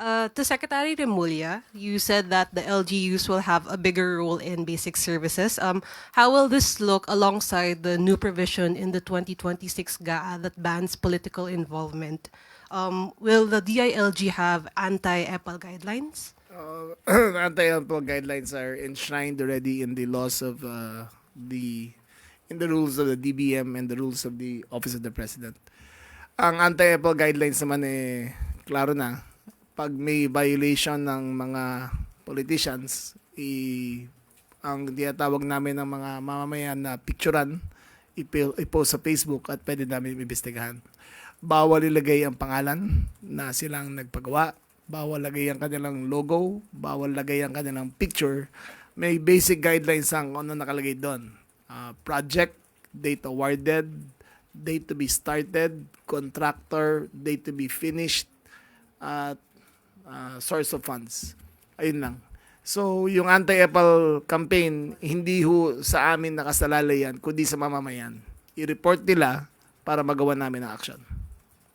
To Secretary Remulla, you said that the LGUs will have a bigger role in basic services. How will this look alongside the new provision in the 2026 GAA that bans political involvement? Will the DILG have anti-EPAL guidelines? Anti-alcohol guidelines are enshrined already in the laws of the in the rules of the DBM and the rules of the Office of the President. Ang anti-alcohol guidelines naman klaro na. Pag may violation ng mga politicians, ang tinatawag namin ng mga mamamayan na picturean, i-post sa Facebook at pwede namin imbestigahan. Bawal ilagay ang pangalan na silang nagpagawa, bawal lagay ang kanilang logo, bawal lagay ang kanilang picture. May basic guidelines ang ano nakalagay doon. Project, date awarded, date to be started, contractor, date to be finished, at source of funds. Ayun lang. So, yung anti-EPAL campaign, hindi ho sa amin nakasalalay yan, kundi sa mamamayan. I-report nila para magawa namin ang action.